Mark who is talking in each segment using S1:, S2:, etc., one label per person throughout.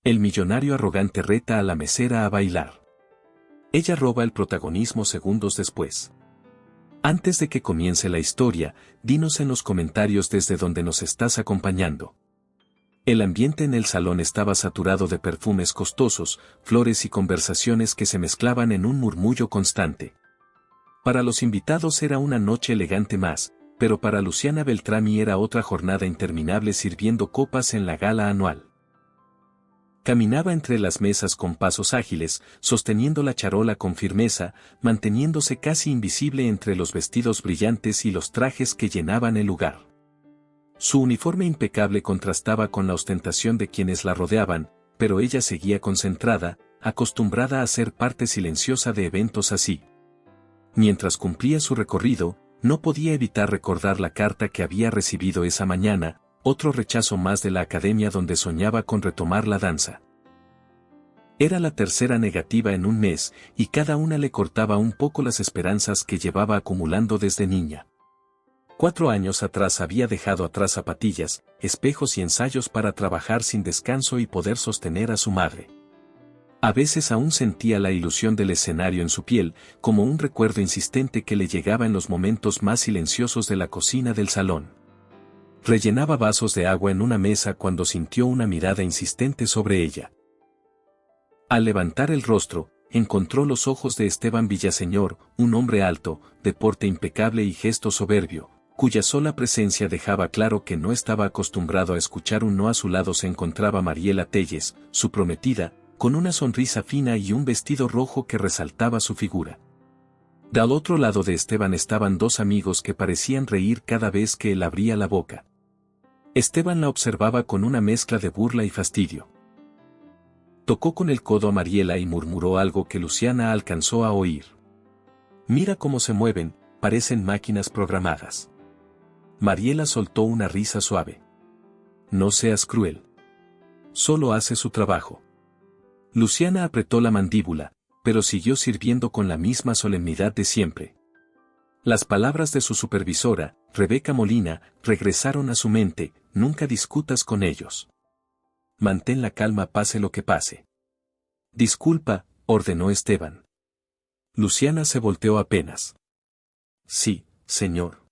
S1: El millonario arrogante reta a la mesera a bailar. Ella roba el protagonismo segundos después. Antes de que comience la historia, dinos en los comentarios desde donde nos estás acompañando. El ambiente en el salón estaba saturado de perfumes costosos, flores y conversaciones que se mezclaban en un murmullo constante. Para los invitados era una noche elegante más, pero para Luciana Beltrami era otra jornada interminable sirviendo copas en la gala anual. Caminaba entre las mesas con pasos ágiles, sosteniendo la charola con firmeza, manteniéndose casi invisible entre los vestidos brillantes y los trajes que llenaban el lugar. Su uniforme impecable contrastaba con la ostentación de quienes la rodeaban, pero ella seguía concentrada, acostumbrada a ser parte silenciosa de eventos así. Mientras cumplía su recorrido, no podía evitar recordar la carta que había recibido esa mañana, otro rechazo más de la academia donde soñaba con retomar la danza. Era la tercera negativa en un mes, y cada una le cortaba un poco las esperanzas que llevaba acumulando desde niña. 4 años atrás había dejado atrás zapatillas, espejos y ensayos para trabajar sin descanso y poder sostener a su madre. A veces aún sentía la ilusión del escenario en su piel, como un recuerdo insistente que le llegaba en los momentos más silenciosos de la cocina del salón. Rellenaba vasos de agua en una mesa cuando sintió una mirada insistente sobre ella. Al levantar el rostro, encontró los ojos de Esteban Villaseñor, un hombre alto, de porte impecable y gesto soberbio, cuya sola presencia dejaba claro que no estaba acostumbrado a escuchar un no. A su lado se encontraba Mariela Telles, su prometida, con una sonrisa fina y un vestido rojo que resaltaba su figura. Del otro lado de Esteban estaban 2 amigos que parecían reír cada vez que él abría la boca. Esteban la observaba con una mezcla de burla y fastidio. Tocó con el codo a Mariela y murmuró algo que Luciana alcanzó a oír. «Mira cómo se mueven, parecen máquinas programadas». Mariela soltó una risa suave. «No seas cruel. Solo hace su trabajo». Luciana apretó la mandíbula, pero siguió sirviendo con la misma solemnidad de siempre. Las palabras de su supervisora, Rebeca Molina, regresaron a su mente: «Nunca discutas con ellos. Mantén la calma pase lo que pase». «Disculpa», ordenó Esteban. Luciana se volteó apenas. «Sí, señor».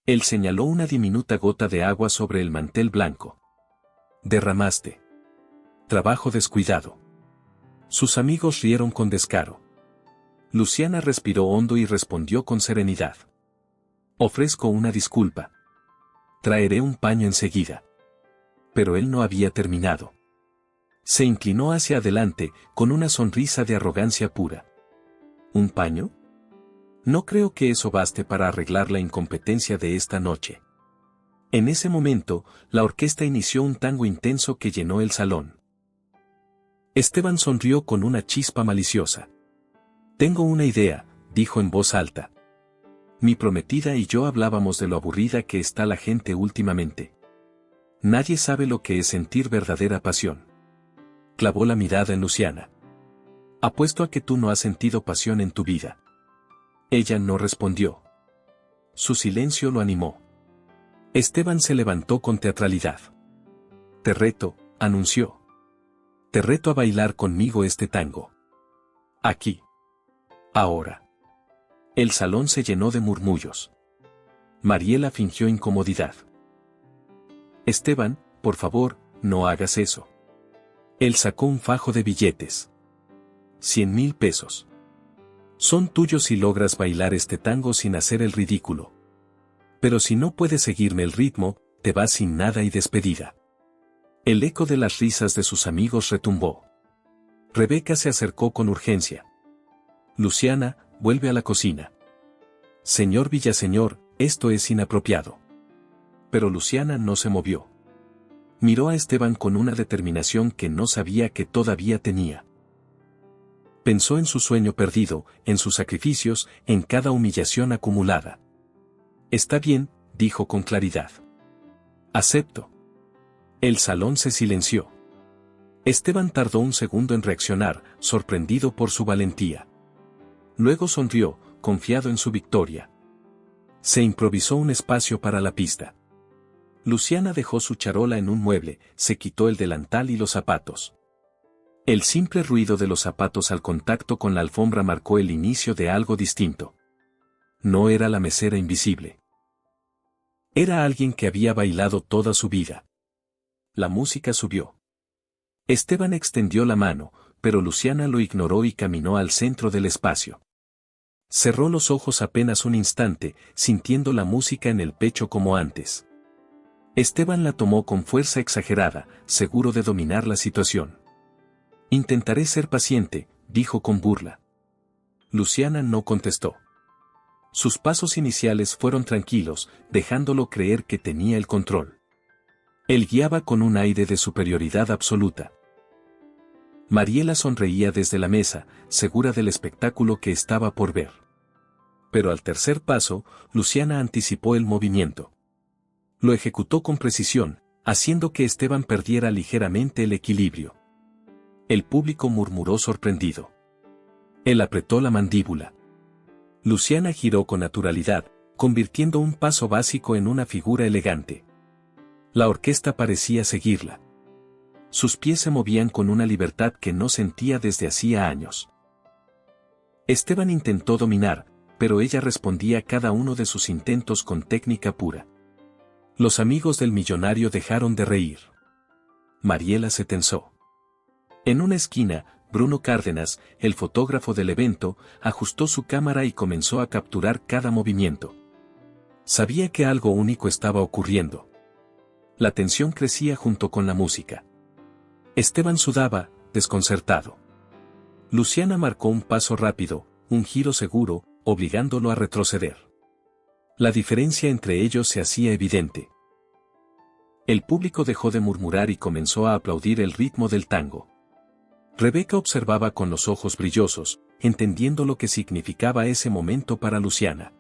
S1: Él señaló una diminuta gota de agua sobre el mantel blanco. «Derramaste. Trabajo descuidado». Sus amigos rieron con descaro. Luciana respiró hondo y respondió con serenidad. «Ofrezco una disculpa. Traeré un paño enseguida». Pero él no había terminado. Se inclinó hacia adelante, con una sonrisa de arrogancia pura. «¿Un paño? No creo que eso baste para arreglar la incompetencia de esta noche». En ese momento, la orquesta inició un tango intenso que llenó el salón. Esteban sonrió con una chispa maliciosa. «Tengo una idea», dijo en voz alta. «Mi prometida y yo hablábamos de lo aburrida que está la gente últimamente. Nadie sabe lo que es sentir verdadera pasión». Clavó la mirada en Luciana. «Apuesto a que tú no has sentido pasión en tu vida». Ella no respondió. Su silencio lo animó. Esteban se levantó con teatralidad. «Te reto», anunció. «Te reto a bailar conmigo este tango. Aquí. Ahora». El salón se llenó de murmullos. Mariela fingió incomodidad. «Esteban, por favor, no hagas eso». Él sacó un fajo de billetes. 100,000 pesos. «Son tuyos si logras bailar este tango sin hacer el ridículo. Pero si no puedes seguirme el ritmo, te vas sin nada y despedida». El eco de las risas de sus amigos retumbó. Rebeca se acercó con urgencia. «Luciana, vuelve a la cocina». «Señor Villaseñor, esto es inapropiado». Pero Luciana no se movió. Miró a Esteban con una determinación que no sabía que todavía tenía. Pensó en su sueño perdido, en sus sacrificios, en cada humillación acumulada. «Está bien», dijo con claridad. «Acepto». El salón se silenció. Esteban tardó un segundo en reaccionar, sorprendido por su valentía. Luego sonrió, confiado en su victoria. Se improvisó un espacio para la pista. Luciana dejó su charola en un mueble, se quitó el delantal y los zapatos. El simple ruido de los zapatos al contacto con la alfombra marcó el inicio de algo distinto. No era la mesera invisible. Era alguien que había bailado toda su vida. La música subió. Esteban extendió la mano, pero Luciana lo ignoró y caminó al centro del espacio. Cerró los ojos apenas un instante, sintiendo la música en el pecho como antes. Esteban la tomó con fuerza exagerada, seguro de dominar la situación. Intentaré ser paciente, dijo con burla. Luciana no contestó. Sus pasos iniciales fueron tranquilos, dejándolo creer que tenía el control. Él guiaba con un aire de superioridad absoluta. Mariela sonreía desde la mesa, segura del espectáculo que estaba por ver. Pero al tercer paso, Luciana anticipó el movimiento. Lo ejecutó con precisión, haciendo que Esteban perdiera ligeramente el equilibrio. El público murmuró sorprendido. Él apretó la mandíbula. Luciana giró con naturalidad, convirtiendo un paso básico en una figura elegante. La orquesta parecía seguirla. Sus pies se movían con una libertad que no sentía desde hacía años. Esteban intentó dominar, pero ella respondía a cada uno de sus intentos con técnica pura. Los amigos del millonario dejaron de reír. Mariela se tensó. En una esquina, Bruno Cárdenas, el fotógrafo del evento, ajustó su cámara y comenzó a capturar cada movimiento. Sabía que algo único estaba ocurriendo. La tensión crecía junto con la música. Esteban sudaba, desconcertado. Luciana marcó un paso rápido, un giro seguro, obligándolo a retroceder. La diferencia entre ellos se hacía evidente. El público dejó de murmurar y comenzó a aplaudir el ritmo del tango. Rebeca observaba con los ojos brillosos, entendiendo lo que significaba ese momento para Luciana.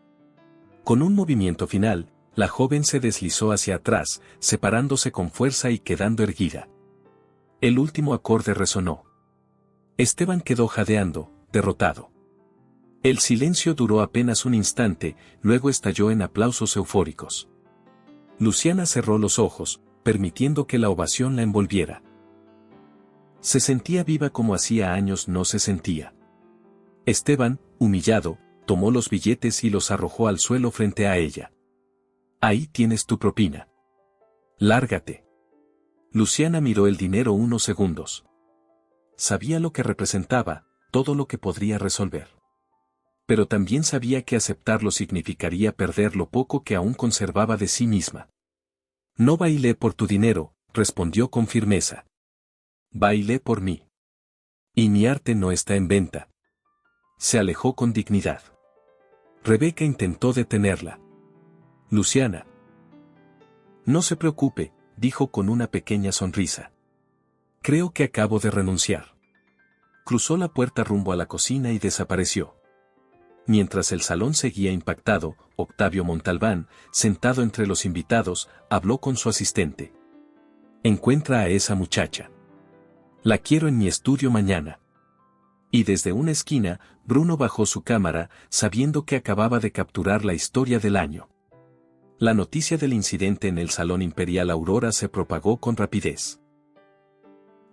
S1: Con un movimiento final, la joven se deslizó hacia atrás, separándose con fuerza y quedando erguida. El último acorde resonó. Esteban quedó jadeando, derrotado. El silencio duró apenas un instante, luego estalló en aplausos eufóricos. Luciana cerró los ojos, permitiendo que la ovación la envolviera. Se sentía viva como hacía años no se sentía. Esteban, humillado, tomó los billetes y los arrojó al suelo frente a ella. Ahí tienes tu propina. Lárgate. Luciana miró el dinero unos segundos. Sabía lo que representaba, todo lo que podría resolver. Pero también sabía que aceptarlo significaría perder lo poco que aún conservaba de sí misma. No bailé por tu dinero, respondió con firmeza. Bailé por mí. Y mi arte no está en venta. Se alejó con dignidad. Rebeca intentó detenerla. Luciana. No se preocupe, dijo con una pequeña sonrisa. Creo que acabo de renunciar. Cruzó la puerta rumbo a la cocina y desapareció. Mientras el salón seguía impactado, Octavio Montalbán, sentado entre los invitados, habló con su asistente. Encuentra a esa muchacha. La quiero en mi estudio mañana. Y desde una esquina, Bruno bajó su cámara, sabiendo que acababa de capturar la historia del año. La noticia del incidente en el Salón Imperial Aurora se propagó con rapidez.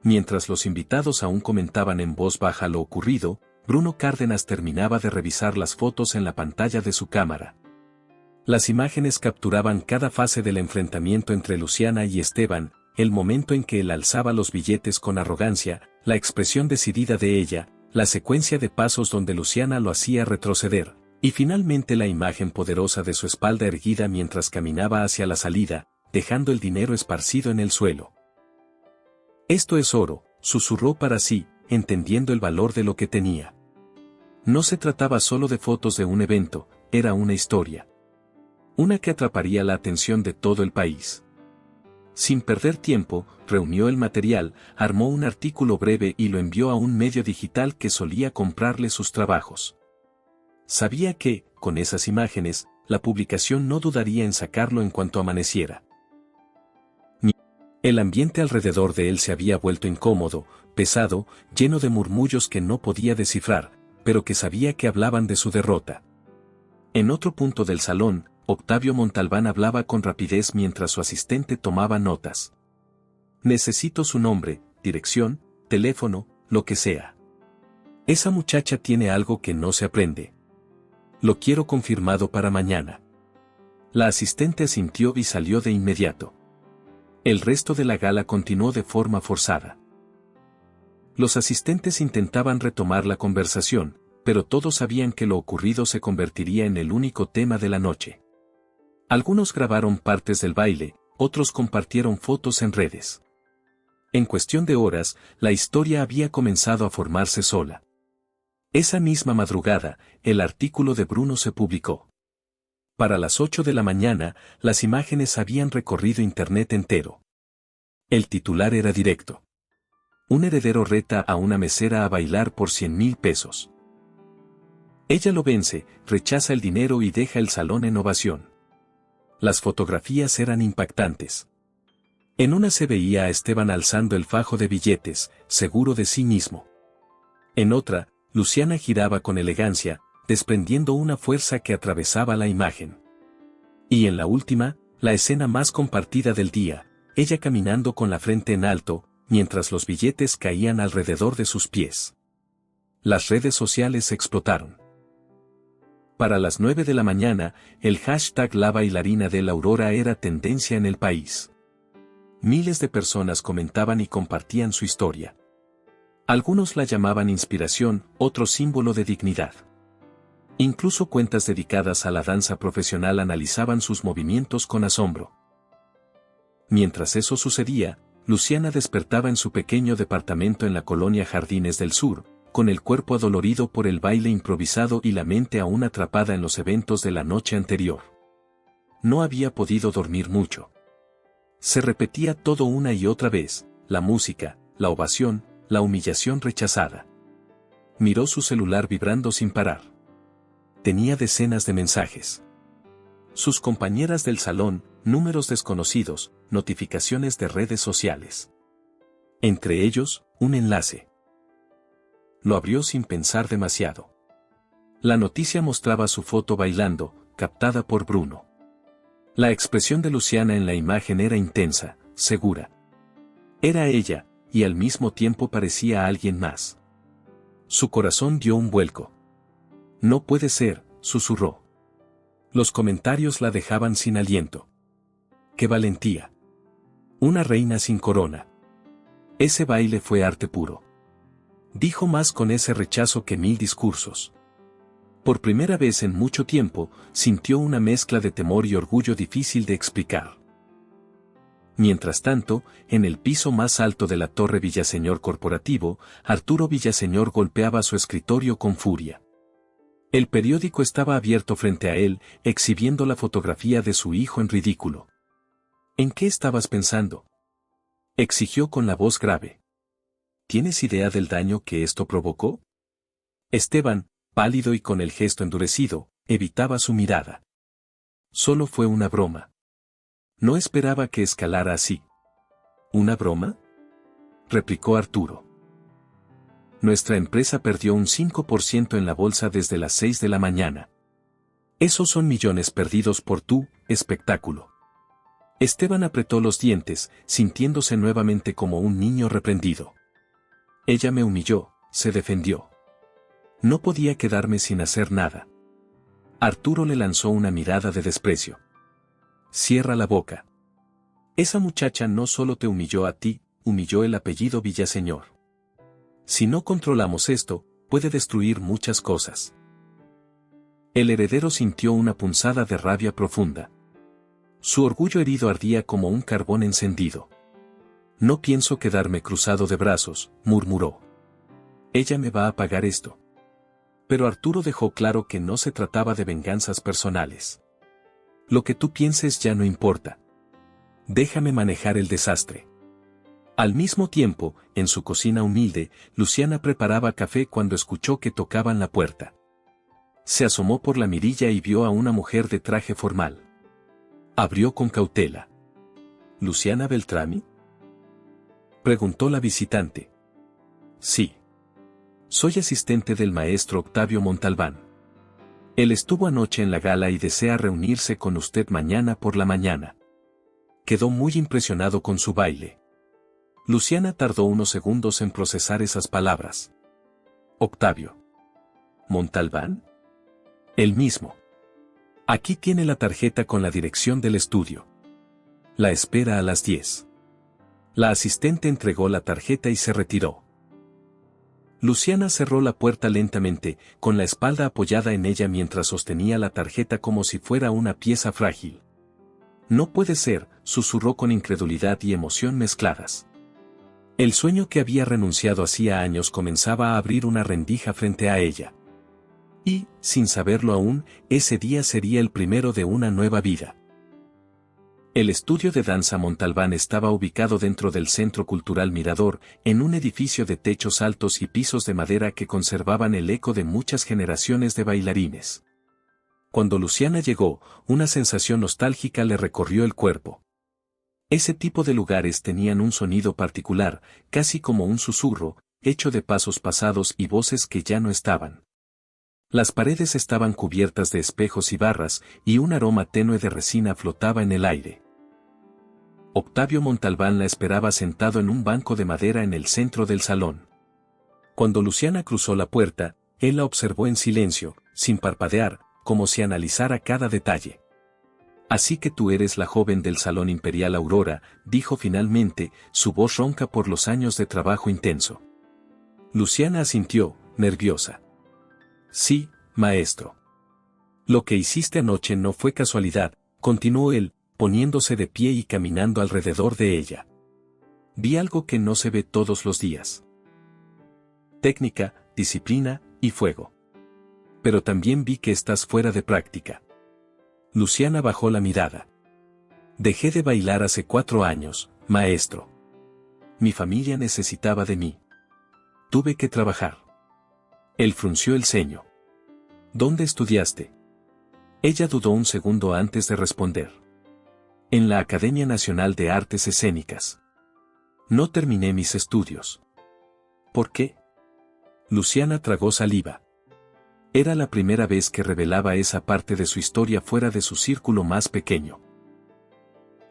S1: Mientras los invitados aún comentaban en voz baja lo ocurrido, Bruno Cárdenas terminaba de revisar las fotos en la pantalla de su cámara. Las imágenes capturaban cada fase del enfrentamiento entre Luciana y Esteban, el momento en que él alzaba los billetes con arrogancia, la expresión decidida de ella, la secuencia de pasos donde Luciana lo hacía retroceder, y finalmente la imagen poderosa de su espalda erguida mientras caminaba hacia la salida, dejando el dinero esparcido en el suelo. Esto es oro, susurró para sí, entendiendo el valor de lo que tenía. No se trataba solo de fotos de un evento, era una historia. Una que atraparía la atención de todo el país. Sin perder tiempo, reunió el material, armó un artículo breve y lo envió a un medio digital que solía comprarle sus trabajos. Sabía que, con esas imágenes, la publicación no dudaría en sacarlo en cuanto amaneciera. El ambiente alrededor de él se había vuelto incómodo, pesado, lleno de murmullos que no podía descifrar, pero que sabía que hablaban de su derrota. En otro punto del salón, Octavio Montalbán hablaba con rapidez mientras su asistente tomaba notas. Necesito su nombre, dirección, teléfono, lo que sea. Esa muchacha tiene algo que no se aprende. Lo quiero confirmado para mañana. La asistente asintió y salió de inmediato. El resto de la gala continuó de forma forzada. Los asistentes intentaban retomar la conversación, pero todos sabían que lo ocurrido se convertiría en el único tema de la noche. Algunos grabaron partes del baile, otros compartieron fotos en redes. En cuestión de horas, la historia había comenzado a formarse sola. Esa misma madrugada, el artículo de Bruno se publicó. Para las 8 de la mañana, las imágenes habían recorrido Internet entero. El titular era directo. Un heredero reta a una mesera a bailar por 100,000 pesos. Ella lo vence, rechaza el dinero y deja el salón en ovación. Las fotografías eran impactantes. En una se veía a Esteban alzando el fajo de billetes, seguro de sí mismo. En otra, Luciana giraba con elegancia, desprendiendo una fuerza que atravesaba la imagen. Y en la última, la escena más compartida del día, ella caminando con la frente en alto, mientras los billetes caían alrededor de sus pies. Las redes sociales explotaron. Para las 9 de la mañana, el hashtag La bailarina de la Aurora era tendencia en el país. Miles de personas comentaban y compartían su historia. Algunos la llamaban inspiración, otros símbolo de dignidad. Incluso cuentas dedicadas a la danza profesional analizaban sus movimientos con asombro. Mientras eso sucedía, Luciana despertaba en su pequeño departamento en la colonia Jardines del Sur, con el cuerpo adolorido por el baile improvisado y la mente aún atrapada en los eventos de la noche anterior. No había podido dormir mucho. Se repetía todo una y otra vez, la música, la ovación, la humillación rechazada. Miró su celular vibrando sin parar. Tenía decenas de mensajes. Sus compañeras del salón, números desconocidos, notificaciones de redes sociales. Entre ellos, un enlace. Lo abrió sin pensar demasiado. La noticia mostraba su foto bailando, captada por Bruno. La expresión de Luciana en la imagen era intensa, segura. Era ella, y al mismo tiempo parecía alguien más. Su corazón dio un vuelco. No puede ser, susurró. Los comentarios la dejaban sin aliento. ¡Qué valentía! Una reina sin corona. Ese baile fue arte puro. Dijo más con ese rechazo que 1000 discursos. Por primera vez en mucho tiempo, sintió una mezcla de temor y orgullo difícil de explicar. Mientras tanto, en el piso más alto de la Torre Villaseñor Corporativo, Arturo Villaseñor golpeaba su escritorio con furia. El periódico estaba abierto frente a él, exhibiendo la fotografía de su hijo en ridículo. ¿En qué estabas pensando?, exigió con la voz grave. ¿Tienes idea del daño que esto provocó? Esteban, pálido y con el gesto endurecido, evitaba su mirada. Solo fue una broma. No esperaba que escalara así. ¿Una broma?, replicó Arturo. Nuestra empresa perdió un 5% en la bolsa desde las 6 de la mañana. Esos son millones perdidos por tu espectáculo. Esteban apretó los dientes, sintiéndose nuevamente como un niño reprendido. Ella me humilló, se defendió. No podía quedarme sin hacer nada. Arturo le lanzó una mirada de desprecio. Cierra la boca. Esa muchacha no solo te humilló a ti, humilló el apellido Villaseñor. Si no controlamos esto, puede destruir muchas cosas. El heredero sintió una punzada de rabia profunda. Su orgullo herido ardía como un carbón encendido. No pienso quedarme cruzado de brazos, murmuró. Ella me va a pagar esto. Pero Arturo dejó claro que no se trataba de venganzas personales. Lo que tú pienses ya no importa. Déjame manejar el desastre. Al mismo tiempo, en su cocina humilde, Luciana preparaba café cuando escuchó que tocaban la puerta. Se asomó por la mirilla y vio a una mujer de traje formal. Abrió con cautela. ¿Luciana Beltrami?, preguntó la visitante. Sí. Soy asistente del maestro Octavio Montalbán. Él estuvo anoche en la gala y desea reunirse con usted mañana por la mañana. Quedó muy impresionado con su baile. Luciana tardó unos segundos en procesar esas palabras. Octavio. ¿Montalbán? El mismo. Aquí tiene la tarjeta con la dirección del estudio. La espera a las 10. La asistente entregó la tarjeta y se retiró. Luciana cerró la puerta lentamente, con la espalda apoyada en ella mientras sostenía la tarjeta como si fuera una pieza frágil. No puede ser, susurró con incredulidad y emoción mezcladas. El sueño que había renunciado hacía años comenzaba a abrir una rendija frente a ella. Y, sin saberlo aún, ese día sería el primero de una nueva vida. El estudio de danza Montalbán estaba ubicado dentro del Centro Cultural Mirador, en un edificio de techos altos y pisos de madera que conservaban el eco de muchas generaciones de bailarines. Cuando Luciana llegó, una sensación nostálgica le recorrió el cuerpo. Ese tipo de lugares tenían un sonido particular, casi como un susurro, hecho de pasos pasados y voces que ya no estaban. Las paredes estaban cubiertas de espejos y barras, y un aroma tenue de resina flotaba en el aire. Octavio Montalbán la esperaba sentado en un banco de madera en el centro del salón. Cuando Luciana cruzó la puerta, él la observó en silencio, sin parpadear, como si analizara cada detalle. Así que tú eres la joven del Salón Imperial Aurora, dijo finalmente, su voz ronca por los años de trabajo intenso. Luciana asintió, nerviosa. Sí, maestro. Lo que hiciste anoche no fue casualidad, continuó él, poniéndose de pie y caminando alrededor de ella. Vi algo que no se ve todos los días. Técnica, disciplina y fuego. Pero también vi que estás fuera de práctica. Luciana bajó la mirada. Dejé de bailar hace 4 años, maestro. Mi familia necesitaba de mí. Tuve que trabajar. Él frunció el ceño. ¿Dónde estudiaste? Ella dudó un segundo antes de responder. En la Academia Nacional de Artes Escénicas. No terminé mis estudios. ¿Por qué? Luciana tragó saliva. Era la primera vez que revelaba esa parte de su historia fuera de su círculo más pequeño.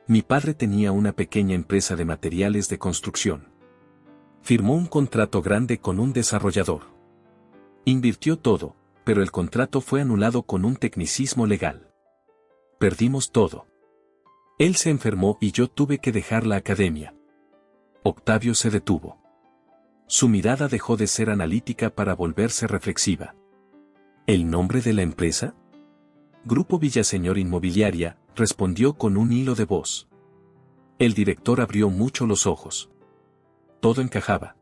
S1: Mi padre tenía una pequeña empresa de materiales de construcción. Firmó un contrato grande con un desarrollador. Invirtió todo, pero el contrato fue anulado con un tecnicismo legal. Perdimos todo. Él se enfermó y yo tuve que dejar la academia. Octavio se detuvo. Su mirada dejó de ser analítica para volverse reflexiva. ¿El nombre de la empresa? Grupo Villaseñor Inmobiliaria, respondió con un hilo de voz. El director abrió mucho los ojos. Todo encajaba.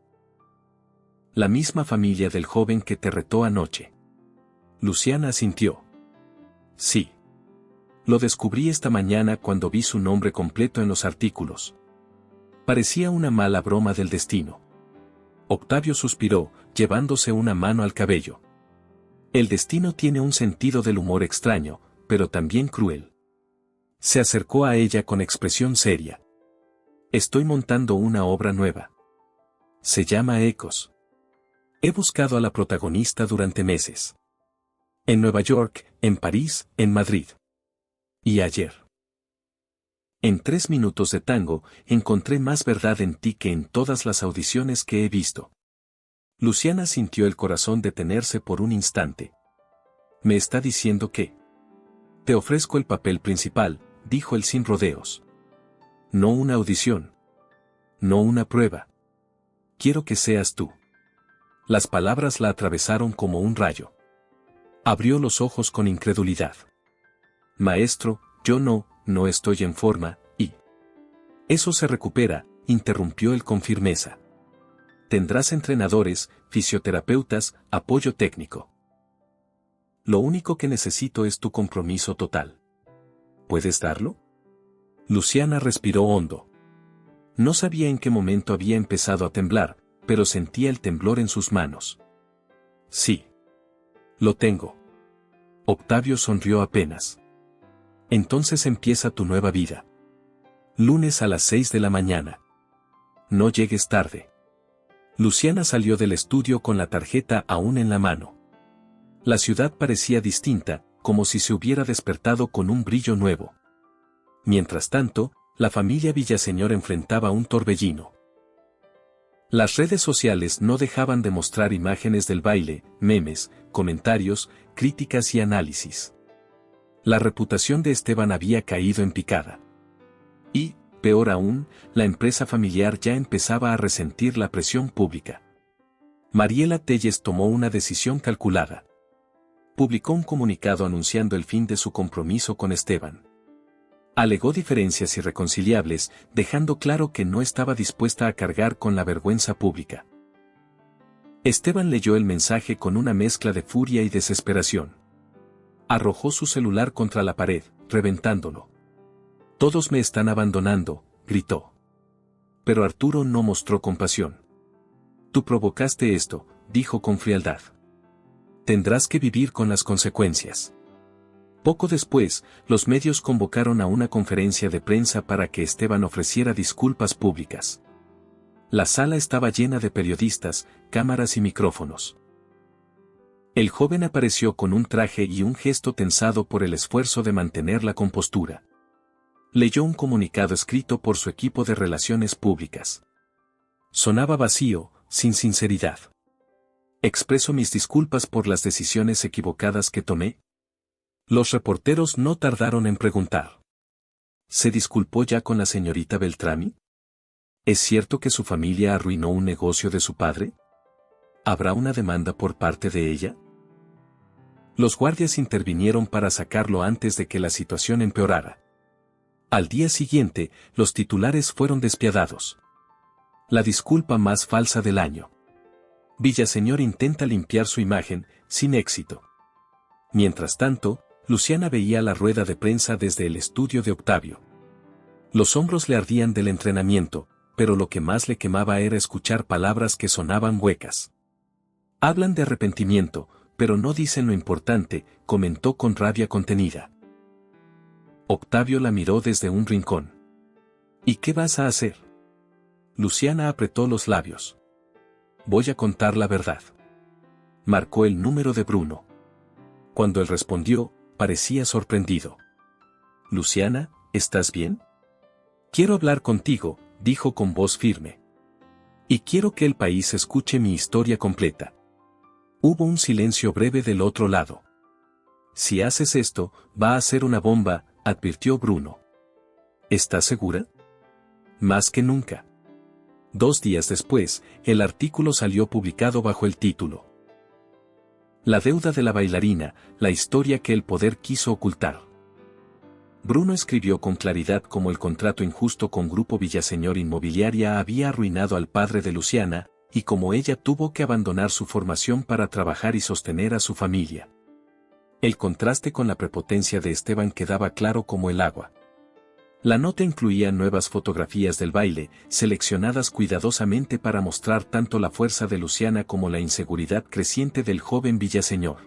S1: La misma familia del joven que te retó anoche. Luciana asintió. Sí. Lo descubrí esta mañana cuando vi su nombre completo en los artículos. Parecía una mala broma del destino. Octavio suspiró, llevándose una mano al cabello. El destino tiene un sentido del humor extraño, pero también cruel. Se acercó a ella con expresión seria. Estoy montando una obra nueva. Se llama Ecos. He buscado a la protagonista durante meses. En Nueva York, en París, en Madrid. Y ayer. En 3 minutos de tango, encontré más verdad en ti que en todas las audiciones que he visto. Luciana sintió el corazón detenerse por un instante. ¿Me está diciendo que? Te ofrezco el papel principal, dijo él sin rodeos. No una audición. No una prueba. Quiero que seas tú. Las palabras la atravesaron como un rayo. Abrió los ojos con incredulidad. Maestro, yo no estoy en forma, y... Eso se recupera, interrumpió él con firmeza. Tendrás entrenadores, fisioterapeutas, apoyo técnico. Lo único que necesito es tu compromiso total. ¿Puedes darlo? Luciana respiró hondo. No sabía en qué momento había empezado a temblar, pero sentía el temblor en sus manos. Sí. Lo tengo. Octavio sonrió apenas. Entonces empieza tu nueva vida. Lunes a las 6 de la mañana. No llegues tarde. Luciana salió del estudio con la tarjeta aún en la mano. La ciudad parecía distinta, como si se hubiera despertado con un brillo nuevo. Mientras tanto, la familia Villaseñor enfrentaba un torbellino. Las redes sociales no dejaban de mostrar imágenes del baile, memes, comentarios, críticas y análisis. La reputación de Esteban había caído en picada. Y, peor aún, la empresa familiar ya empezaba a resentir la presión pública. Mariela Telles tomó una decisión calculada. Publicó un comunicado anunciando el fin de su compromiso con Esteban. Alegó diferencias irreconciliables, dejando claro que no estaba dispuesta a cargar con la vergüenza pública. Esteban leyó el mensaje con una mezcla de furia y desesperación. Arrojó su celular contra la pared, reventándolo. «Todos me están abandonando», gritó. Pero Arturo no mostró compasión. «Tú provocaste esto», dijo con frialdad. «Tendrás que vivir con las consecuencias». Poco después, los medios convocaron a una conferencia de prensa para que Esteban ofreciera disculpas públicas. La sala estaba llena de periodistas, cámaras y micrófonos. El joven apareció con un traje y un gesto tensado por el esfuerzo de mantener la compostura. Leyó un comunicado escrito por su equipo de relaciones públicas. Sonaba vacío, sin sinceridad. «Expreso mis disculpas por las decisiones equivocadas que tomé». Los reporteros no tardaron en preguntar. ¿Se disculpó ya con la señorita Beltrami? ¿Es cierto que su familia arruinó un negocio de su padre? ¿Habrá una demanda por parte de ella? Los guardias intervinieron para sacarlo antes de que la situación empeorara. Al día siguiente, los titulares fueron despiadados. La disculpa más falsa del año. Villaseñor intenta limpiar su imagen, sin éxito. Mientras tanto, Luciana veía la rueda de prensa desde el estudio de Octavio. Los hombros le ardían del entrenamiento, pero lo que más le quemaba era escuchar palabras que sonaban huecas. «Hablan de arrepentimiento, pero no dicen lo importante», comentó con rabia contenida. Octavio la miró desde un rincón. «¿Y qué vas a hacer?» Luciana apretó los labios. «Voy a contar la verdad». Marcó el número de Bruno. Cuando él respondió, parecía sorprendido. «Luciana, ¿estás bien?» «Quiero hablar contigo», dijo con voz firme. «Y quiero que el país escuche mi historia completa». Hubo un silencio breve del otro lado. «Si haces esto, va a ser una bomba», advirtió Bruno. «¿Estás segura?» «Más que nunca». 2 días después, el artículo salió publicado bajo el título «La deuda de la bailarina, la historia que el poder quiso ocultar». Bruno escribió con claridad cómo el contrato injusto con Grupo Villaseñor Inmobiliaria había arruinado al padre de Luciana, y cómo ella tuvo que abandonar su formación para trabajar y sostener a su familia. El contraste con la prepotencia de Esteban quedaba claro como el agua. La nota incluía nuevas fotografías del baile, seleccionadas cuidadosamente para mostrar tanto la fuerza de Luciana como la inseguridad creciente del joven Villaseñor.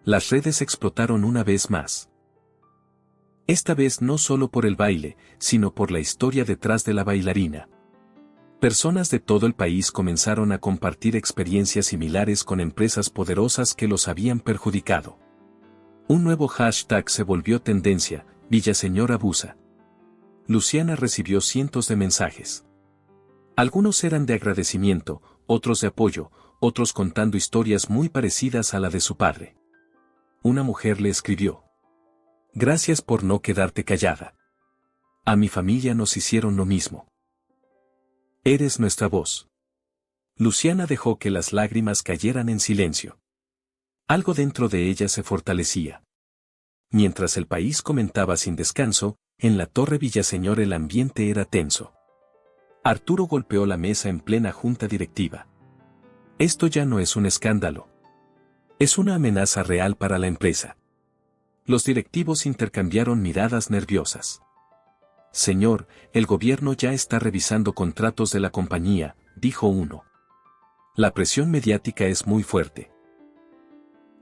S1: Las redes explotaron una vez más. Esta vez no solo por el baile, sino por la historia detrás de la bailarina. Personas de todo el país comenzaron a compartir experiencias similares con empresas poderosas que los habían perjudicado. Un nuevo hashtag se volvió tendencia: Villaseñor abusa. Luciana recibió cientos de mensajes. Algunos eran de agradecimiento, otros de apoyo, otros contando historias muy parecidas a la de su padre. Una mujer le escribió: «Gracias por no quedarte callada. A mi familia nos hicieron lo mismo. Eres nuestra voz». Luciana dejó que las lágrimas cayeran en silencio. Algo dentro de ella se fortalecía. Mientras el país comentaba sin descanso, en la Torre Villaseñor el ambiente era tenso. Arturo golpeó la mesa en plena junta directiva. «Esto ya no es un escándalo. Es una amenaza real para la empresa». Los directivos intercambiaron miradas nerviosas. «Señor, el gobierno ya está revisando contratos de la compañía», dijo uno. «La presión mediática es muy fuerte».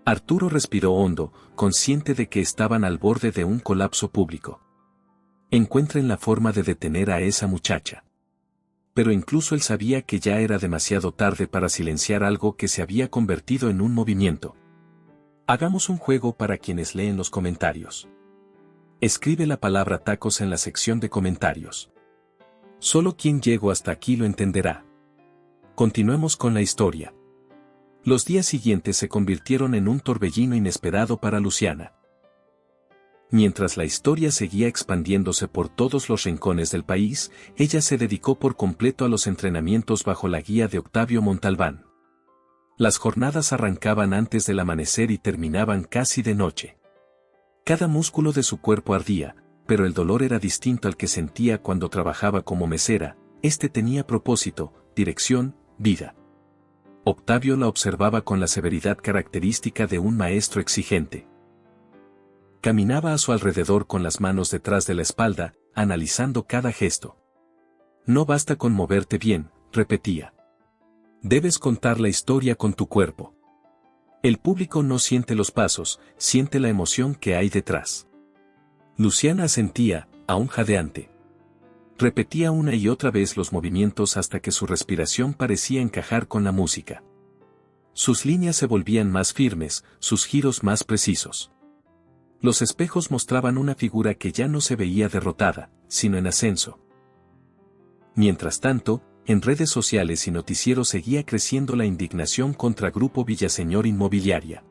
S1: Arturo respiró hondo, consciente de que estaban al borde de un colapso público. «Encuentren la forma de detener a esa muchacha». Pero incluso él sabía que ya era demasiado tarde para silenciar algo que se había convertido en un movimiento. Hagamos un juego para quienes leen los comentarios. Escribe la palabra tacos en la sección de comentarios. Solo quien llegó hasta aquí lo entenderá. Continuemos con la historia. Los días siguientes se convirtieron en un torbellino inesperado para Luciana. Mientras la historia seguía expandiéndose por todos los rincones del país, ella se dedicó por completo a los entrenamientos bajo la guía de Octavio Montalbán. Las jornadas arrancaban antes del amanecer y terminaban casi de noche. Cada músculo de su cuerpo ardía, pero el dolor era distinto al que sentía cuando trabajaba como mesera. Este tenía propósito, dirección, vida. Octavio la observaba con la severidad característica de un maestro exigente. Caminaba a su alrededor con las manos detrás de la espalda, analizando cada gesto. No basta con moverte bien, repetía. Debes contar la historia con tu cuerpo. El público no siente los pasos, siente la emoción que hay detrás. Luciana asentía, aún jadeante. Repetía una y otra vez los movimientos hasta que su respiración parecía encajar con la música. Sus líneas se volvían más firmes, sus giros más precisos. Los espejos mostraban una figura que ya no se veía derrotada, sino en ascenso. Mientras tanto, en redes sociales y noticieros seguía creciendo la indignación contra Grupo Villaseñor Inmobiliaria.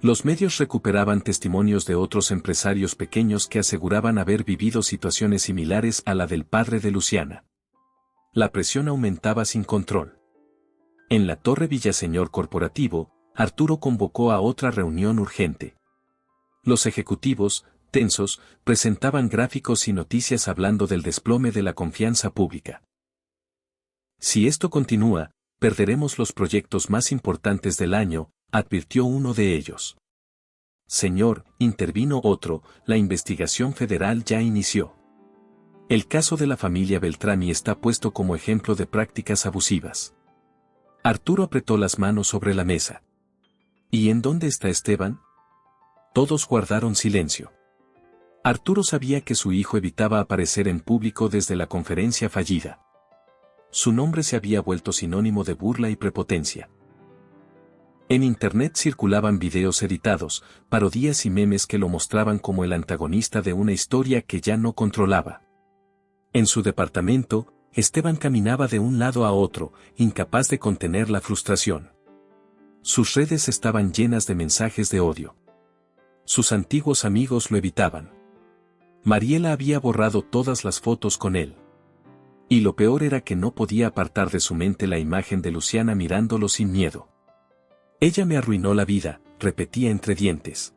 S1: Los medios recuperaban testimonios de otros empresarios pequeños que aseguraban haber vivido situaciones similares a la del padre de Luciana. La presión aumentaba sin control. En la Torre Villaseñor Corporativo, Arturo convocó a otra reunión urgente. Los ejecutivos, tensos, presentaban gráficos y noticias hablando del desplome de la confianza pública. Si esto continúa, perderemos los proyectos más importantes del año, advirtió uno de ellos. Señor, intervino otro, la investigación federal ya inició. El caso de la familia Beltrami está puesto como ejemplo de prácticas abusivas. Arturo apretó las manos sobre la mesa. ¿Y en dónde está Esteban? Todos guardaron silencio. Arturo sabía que su hijo evitaba aparecer en público desde la conferencia fallida. Su nombre se había vuelto sinónimo de burla y prepotencia. En internet circulaban videos editados, parodias y memes que lo mostraban como el antagonista de una historia que ya no controlaba. En su departamento, Esteban caminaba de un lado a otro, incapaz de contener la frustración. Sus redes estaban llenas de mensajes de odio. Sus antiguos amigos lo evitaban. Mariela había borrado todas las fotos con él. Y lo peor era que no podía apartar de su mente la imagen de Luciana mirándolo sin miedo. Ella me arruinó la vida, repetía entre dientes.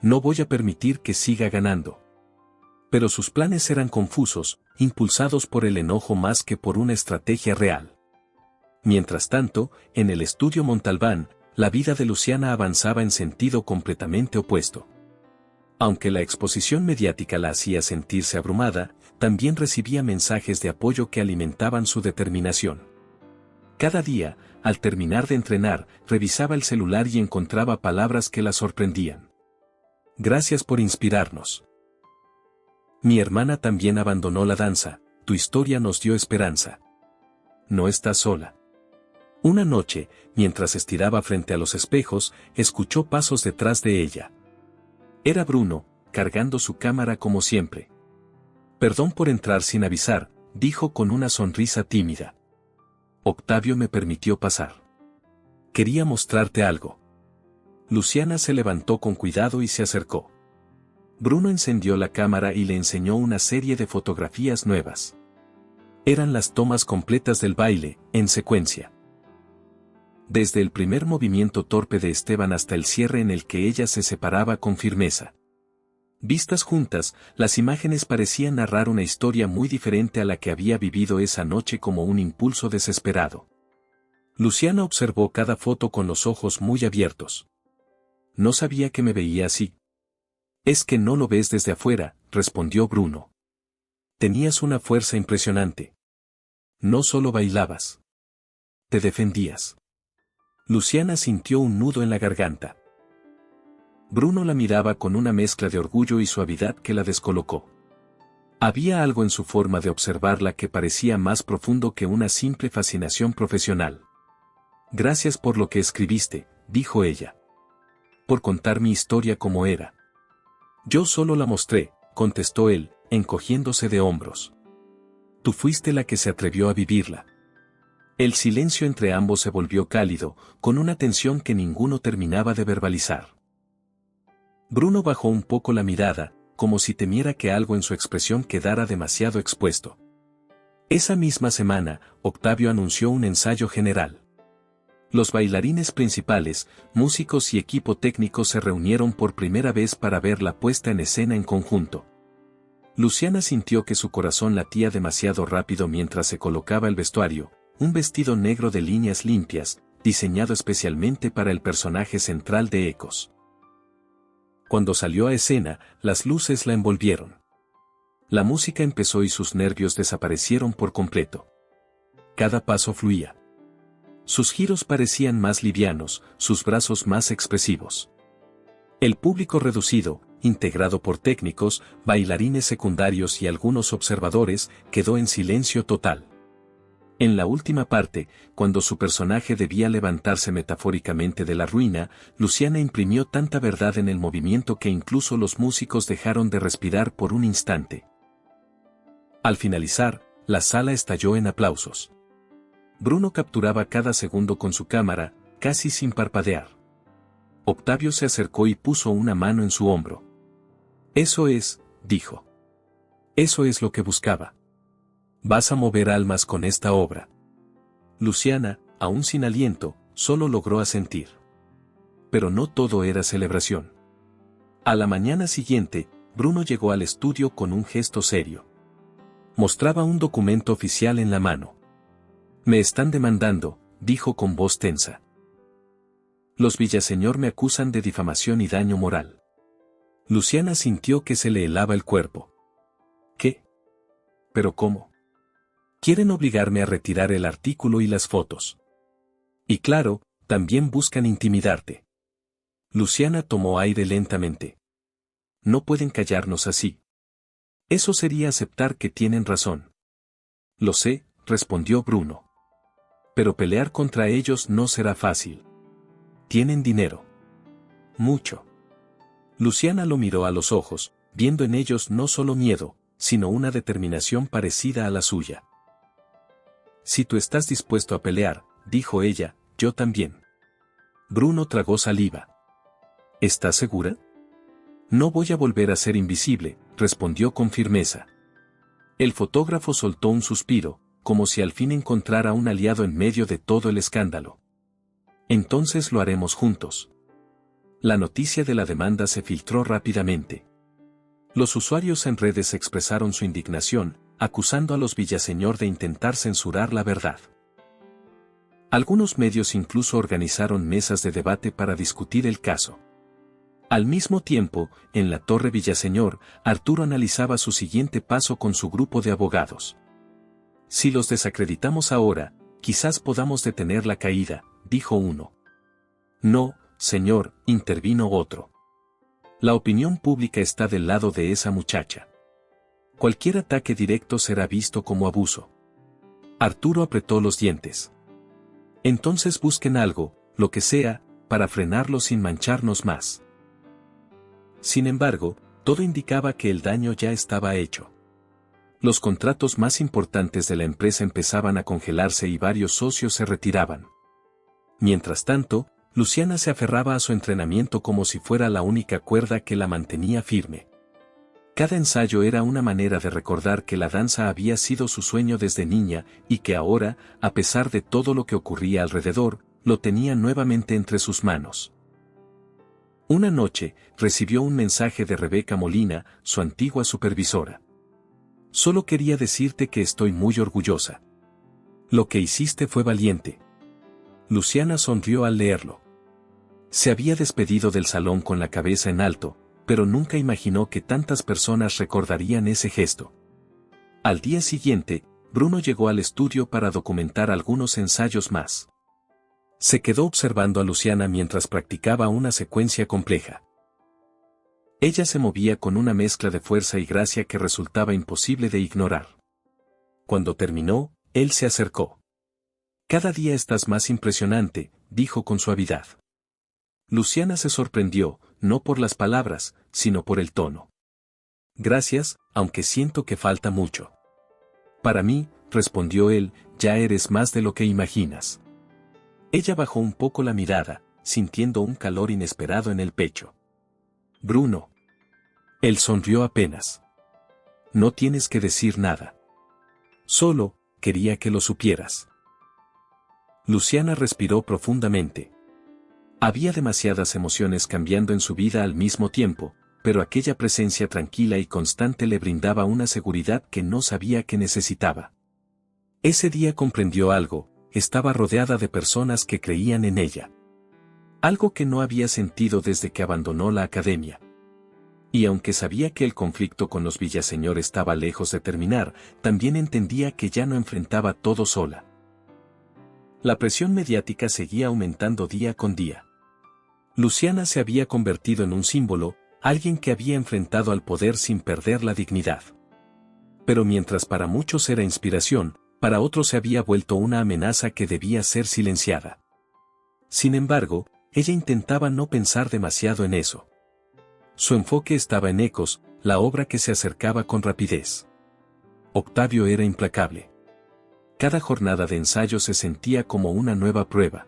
S1: No voy a permitir que siga ganando. Pero sus planes eran confusos, impulsados por el enojo más que por una estrategia real. Mientras tanto, en el estudio Montalbán, la vida de Luciana avanzaba en sentido completamente opuesto. Aunque la exposición mediática la hacía sentirse abrumada, también recibía mensajes de apoyo que alimentaban su determinación. Cada día, al terminar de entrenar, revisaba el celular y encontraba palabras que la sorprendían. Gracias por inspirarnos. Mi hermana también abandonó la danza, tu historia nos dio esperanza. No estás sola. Una noche, mientras estiraba frente a los espejos, escuchó pasos detrás de ella. Era Bruno, cargando su cámara como siempre. Perdón por entrar sin avisar, dijo con una sonrisa tímida. Octavio me permitió pasar. Quería mostrarte algo. Luciana se levantó con cuidado y se acercó. Bruno encendió la cámara y le enseñó una serie de fotografías nuevas. Eran las tomas completas del baile, en secuencia. Desde el primer movimiento torpe de Esteban hasta el cierre en el que ella se separaba con firmeza. Vistas juntas, las imágenes parecían narrar una historia muy diferente a la que había vivido esa noche como un impulso desesperado. Luciana observó cada foto con los ojos muy abiertos. No sabía que me veía así. Es que no lo ves desde afuera, respondió Bruno. Tenías una fuerza impresionante. No solo bailabas. Te defendías. Luciana sintió un nudo en la garganta. Bruno la miraba con una mezcla de orgullo y suavidad que la descolocó. Había algo en su forma de observarla que parecía más profundo que una simple fascinación profesional. Gracias por lo que escribiste, dijo ella. por contar mi historia como era. Yo solo la mostré, contestó él, encogiéndose de hombros. Tú fuiste la que se atrevió a vivirla. El silencio entre ambos se volvió cálido, con una tensión que ninguno terminaba de verbalizar. Bruno bajó un poco la mirada, como si temiera que algo en su expresión quedara demasiado expuesto. Esa misma semana, Octavio anunció un ensayo general. Los bailarines principales, músicos y equipo técnico se reunieron por primera vez para ver la puesta en escena en conjunto. Luciana sintió que su corazón latía demasiado rápido mientras se colocaba el vestuario, un vestido negro de líneas limpias, diseñado especialmente para el personaje central de Ecos. Cuando salió a escena, las luces la envolvieron. La música empezó y sus nervios desaparecieron por completo. Cada paso fluía. Sus giros parecían más livianos, sus brazos más expresivos. El público reducido, integrado por técnicos, bailarines secundarios y algunos observadores, quedó en silencio total. En la última parte, cuando su personaje debía levantarse metafóricamente de la ruina, Luciana imprimió tanta verdad en el movimiento que incluso los músicos dejaron de respirar por un instante. Al finalizar, la sala estalló en aplausos. Bruno capturaba cada segundo con su cámara, casi sin parpadear. Octavio se acercó y puso una mano en su hombro. Eso es, dijo. Eso es lo que buscaba. Vas a mover almas con esta obra. Luciana, aún sin aliento, solo logró asentir. Pero no todo era celebración. A la mañana siguiente, Bruno llegó al estudio con un gesto serio. Mostraba un documento oficial en la mano. Me están demandando, dijo con voz tensa. Los Villaseñor me acusan de difamación y daño moral. Luciana sintió que se le helaba el cuerpo. ¿Qué? ¿Pero cómo? Quieren obligarme a retirar el artículo y las fotos. Y claro, también buscan intimidarte. Luciana tomó aire lentamente. No pueden callarnos así. Eso sería aceptar que tienen razón. Lo sé, respondió Bruno. Pero pelear contra ellos no será fácil. Tienen dinero. Mucho. Luciana lo miró a los ojos, viendo en ellos no solo miedo, sino una determinación parecida a la suya. Si tú estás dispuesto a pelear, dijo ella, yo también. Bruno tragó saliva. ¿Estás segura? No voy a volver a ser invisible, respondió con firmeza. El fotógrafo soltó un suspiro, como si al fin encontrara un aliado en medio de todo el escándalo. Entonces lo haremos juntos. La noticia de la demanda se filtró rápidamente. Los usuarios en redes expresaron su indignación, acusando a los Villaseñor de intentar censurar la verdad. Algunos medios incluso organizaron mesas de debate para discutir el caso. Al mismo tiempo, en la Torre Villaseñor, Arturo analizaba su siguiente paso con su grupo de abogados. Si los desacreditamos ahora, quizás podamos detener la caída, dijo uno. No, señor, intervino otro. La opinión pública está del lado de esa muchacha. Cualquier ataque directo será visto como abuso. Arturo apretó los dientes. Entonces busquen algo, lo que sea, para frenarlo sin mancharnos más. Sin embargo, todo indicaba que el daño ya estaba hecho. Los contratos más importantes de la empresa empezaban a congelarse y varios socios se retiraban. Mientras tanto, Luciana se aferraba a su entrenamiento como si fuera la única cuerda que la mantenía firme. Cada ensayo era una manera de recordar que la danza había sido su sueño desde niña y que ahora, a pesar de todo lo que ocurría alrededor, lo tenía nuevamente entre sus manos. Una noche, recibió un mensaje de Rebeca Molina, su antigua supervisora. Solo quería decirte que estoy muy orgullosa. Lo que hiciste fue valiente. Luciana sonrió al leerlo. Se había despedido del salón con la cabeza en alto, pero nunca imaginó que tantas personas recordarían ese gesto. Al día siguiente, Bruno llegó al estudio para documentar algunos ensayos más. Se quedó observando a Luciana mientras practicaba una secuencia compleja. Ella se movía con una mezcla de fuerza y gracia que resultaba imposible de ignorar. Cuando terminó, él se acercó. Cada día estás más impresionante, dijo con suavidad. Luciana se sorprendió, no por las palabras, sino por el tono. Gracias, aunque siento que falta mucho. Para mí, respondió él, ya eres más de lo que imaginas. Ella bajó un poco la mirada, sintiendo un calor inesperado en el pecho. Bruno. Él sonrió apenas. No tienes que decir nada. Solo, quería que lo supieras. Luciana respiró profundamente. Había demasiadas emociones cambiando en su vida al mismo tiempo, pero aquella presencia tranquila y constante le brindaba una seguridad que no sabía que necesitaba. Ese día comprendió algo, estaba rodeada de personas que creían en ella. Algo que no había sentido desde que abandonó la academia. Y aunque sabía que el conflicto con los Villaseñor estaba lejos de terminar, también entendía que ya no enfrentaba todo sola. La presión mediática seguía aumentando día con día. Luciana se había convertido en un símbolo, alguien que había enfrentado al poder sin perder la dignidad. Pero mientras para muchos era inspiración, para otros se había vuelto una amenaza que debía ser silenciada. Sin embargo, ella intentaba no pensar demasiado en eso. Su enfoque estaba en Ecos, la obra que se acercaba con rapidez. Octavio era implacable. Cada jornada de ensayo se sentía como una nueva prueba.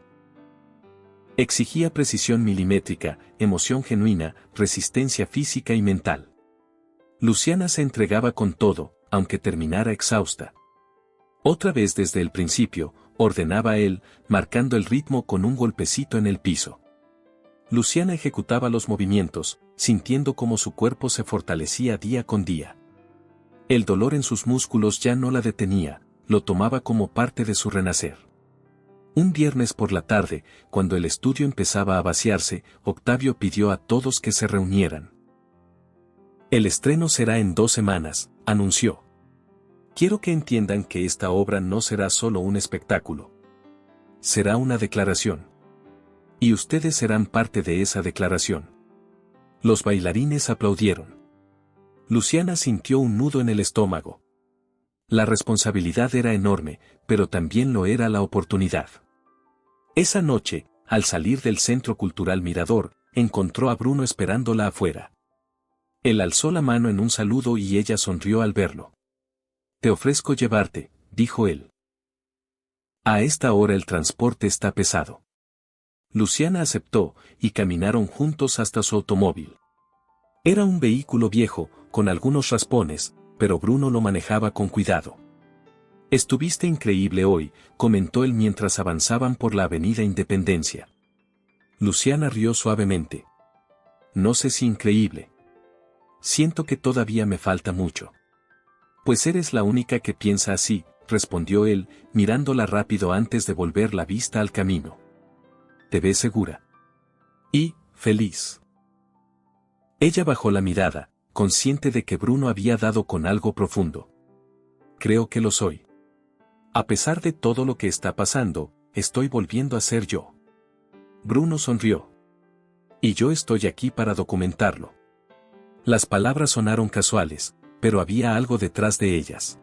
S1: Exigía precisión milimétrica, emoción genuina, resistencia física y mental. Luciana se entregaba con todo, aunque terminara exhausta. Otra vez desde el principio, ordenaba él, marcando el ritmo con un golpecito en el piso. Luciana ejecutaba los movimientos, sintiendo cómo su cuerpo se fortalecía día con día. El dolor en sus músculos ya no la detenía, lo tomaba como parte de su renacer. Un viernes por la tarde, cuando el estudio empezaba a vaciarse, Octavio pidió a todos que se reunieran. El estreno será en 2 semanas, anunció. Quiero que entiendan que esta obra no será solo un espectáculo. Será una declaración. Y ustedes serán parte de esa declaración. Los bailarines aplaudieron. Luciana sintió un nudo en el estómago. La responsabilidad era enorme, pero también lo era la oportunidad. Esa noche, al salir del Centro Cultural Mirador, encontró a Bruno esperándola afuera. Él alzó la mano en un saludo y ella sonrió al verlo. Te ofrezco llevarte, dijo él. A esta hora el transporte está pesado. Luciana aceptó, y caminaron juntos hasta su automóvil. Era un vehículo viejo, con algunos raspones, pero Bruno lo manejaba con cuidado. Estuviste increíble hoy, comentó él mientras avanzaban por la avenida Independencia. Luciana rió suavemente. No sé si increíble. Siento que todavía me falta mucho. Pues eres la única que piensa así, respondió él, mirándola rápido antes de volver la vista al camino. Te ves segura. Y, feliz. Ella bajó la mirada, consciente de que Bruno había dado con algo profundo. Creo que lo soy. A pesar de todo lo que está pasando, estoy volviendo a ser yo. Bruno sonrió. Y yo estoy aquí para documentarlo. Las palabras sonaron casuales, pero había algo detrás de ellas.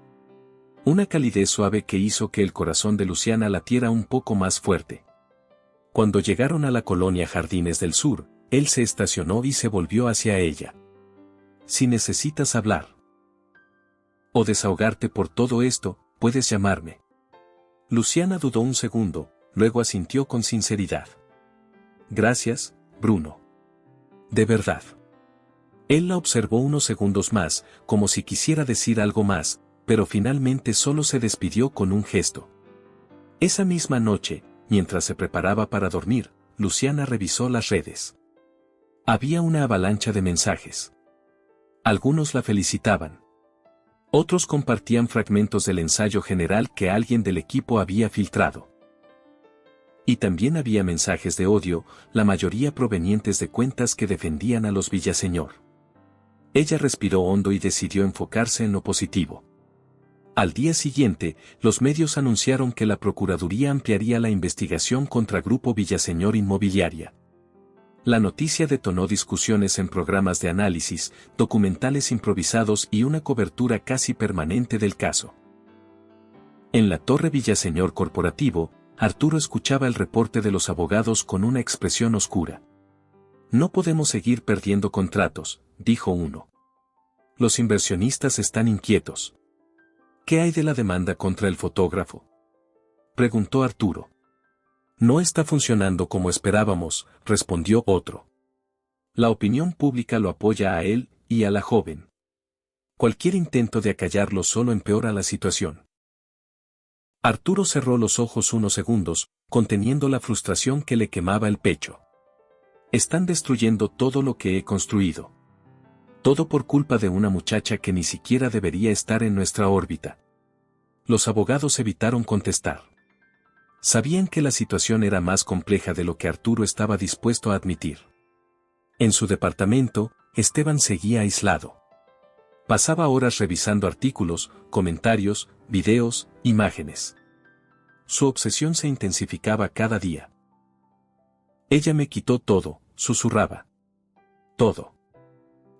S1: Una calidez suave que hizo que el corazón de Luciana latiera un poco más fuerte. Cuando llegaron a la colonia Jardines del Sur, él se estacionó y se volvió hacia ella. Si necesitas hablar o desahogarte por todo esto, puedes llamarme. Luciana dudó un segundo, luego asintió con sinceridad. Gracias, Bruno. De verdad. Él la observó unos segundos más, como si quisiera decir algo más, pero finalmente solo se despidió con un gesto. Esa misma noche, mientras se preparaba para dormir, Luciana revisó las redes. Había una avalancha de mensajes. Algunos la felicitaban. Otros compartían fragmentos del ensayo general que alguien del equipo había filtrado. Y también había mensajes de odio, la mayoría provenientes de cuentas que defendían a los Villaseñor. Ella respiró hondo y decidió enfocarse en lo positivo. Al día siguiente, los medios anunciaron que la Procuraduría ampliaría la investigación contra Grupo Villaseñor Inmobiliaria. La noticia detonó discusiones en programas de análisis, documentales improvisados y una cobertura casi permanente del caso. En la Torre Villaseñor Corporativo, Arturo escuchaba el reporte de los abogados con una expresión oscura. No podemos seguir perdiendo contratos, dijo uno. Los inversionistas están inquietos. ¿Qué hay de la demanda contra el fotógrafo?, preguntó Arturo. No está funcionando como esperábamos, respondió otro. La opinión pública lo apoya a él y a la joven. Cualquier intento de acallarlo solo empeora la situación. Arturo cerró los ojos unos segundos, conteniendo la frustración que le quemaba el pecho. Están destruyendo todo lo que he construido. Todo por culpa de una muchacha que ni siquiera debería estar en nuestra órbita. Los abogados evitaron contestar. Sabían que la situación era más compleja de lo que Arturo estaba dispuesto a admitir. En su departamento, Esteban seguía aislado. Pasaba horas revisando artículos, comentarios, videos, imágenes. Su obsesión se intensificaba cada día. Ella me quitó todo, susurraba. Todo.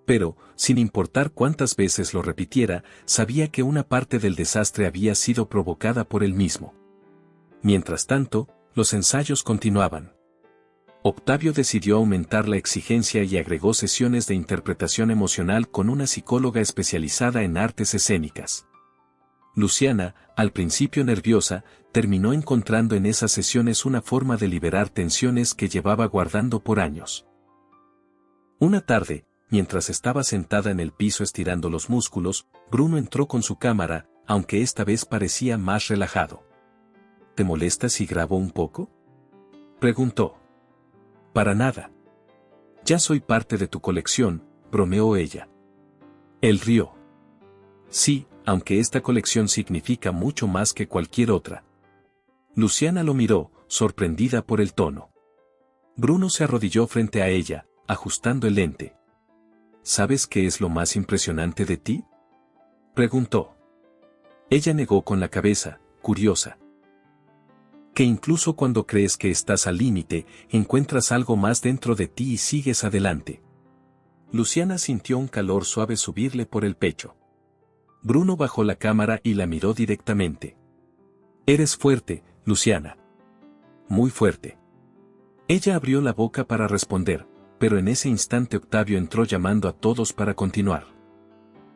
S1: Pero, sin importar cuántas veces lo repitiera, sabía que una parte del desastre había sido provocada por él mismo. Mientras tanto, los ensayos continuaban. Octavio decidió aumentar la exigencia y agregó sesiones de interpretación emocional con una psicóloga especializada en artes escénicas. Luciana, al principio nerviosa, terminó encontrando en esas sesiones una forma de liberar tensiones que llevaba guardando por años. Una tarde, mientras estaba sentada en el piso estirando los músculos, Bruno entró con su cámara, aunque esta vez parecía más relajado. ¿Te molesta si grabo un poco?, preguntó. Para nada. Ya soy parte de tu colección, bromeó ella. Él rió. Sí, aunque esta colección significa mucho más que cualquier otra. Luciana lo miró, sorprendida por el tono. Bruno se arrodilló frente a ella, ajustando el lente. ¿Sabes qué es lo más impresionante de ti?, preguntó. Ella negó con la cabeza, curiosa. Que incluso cuando crees que estás al límite, encuentras algo más dentro de ti y sigues adelante. Luciana sintió un calor suave subirle por el pecho. Bruno bajó la cámara y la miró directamente. Eres fuerte, Luciana. Muy fuerte. Ella abrió la boca para responder, pero en ese instante Octavio entró llamando a todos para continuar.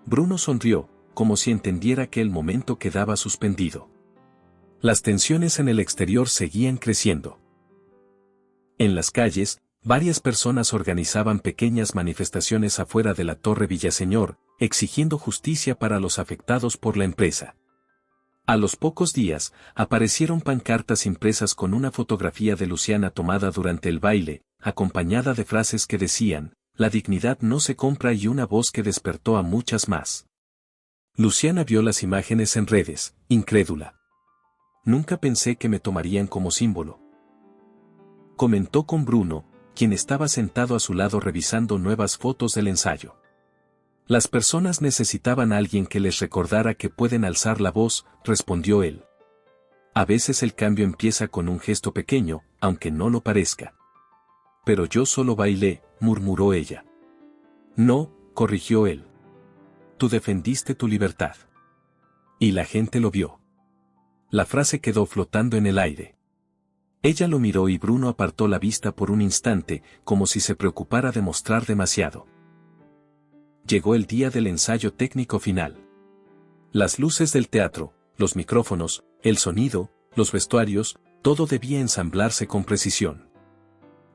S1: Bruno sonrió, como si entendiera que el momento quedaba suspendido. Las tensiones en el exterior seguían creciendo. En las calles, varias personas organizaban pequeñas manifestaciones afuera de la Torre Villaseñor, exigiendo justicia para los afectados por la empresa. A los pocos días, aparecieron pancartas impresas con una fotografía de Luciana tomada durante el baile, acompañada de frases que decían, la dignidad no se compra, y una voz que despertó a muchas más. Luciana vio las imágenes en redes, incrédula. Nunca pensé que me tomarían como símbolo, comentó con Bruno, quien estaba sentado a su lado revisando nuevas fotos del ensayo. Las personas necesitaban a alguien que les recordara que pueden alzar la voz, respondió él. A veces el cambio empieza con un gesto pequeño, aunque no lo parezca. Pero yo solo bailé, murmuró ella. No, corrigió él. Tú defendiste tu libertad. Y la gente lo vio. La frase quedó flotando en el aire. Ella lo miró y Bruno apartó la vista por un instante, como si se preocupara de mostrar demasiado. Llegó el día del ensayo técnico final. Las luces del teatro, los micrófonos, el sonido, los vestuarios, todo debía ensamblarse con precisión.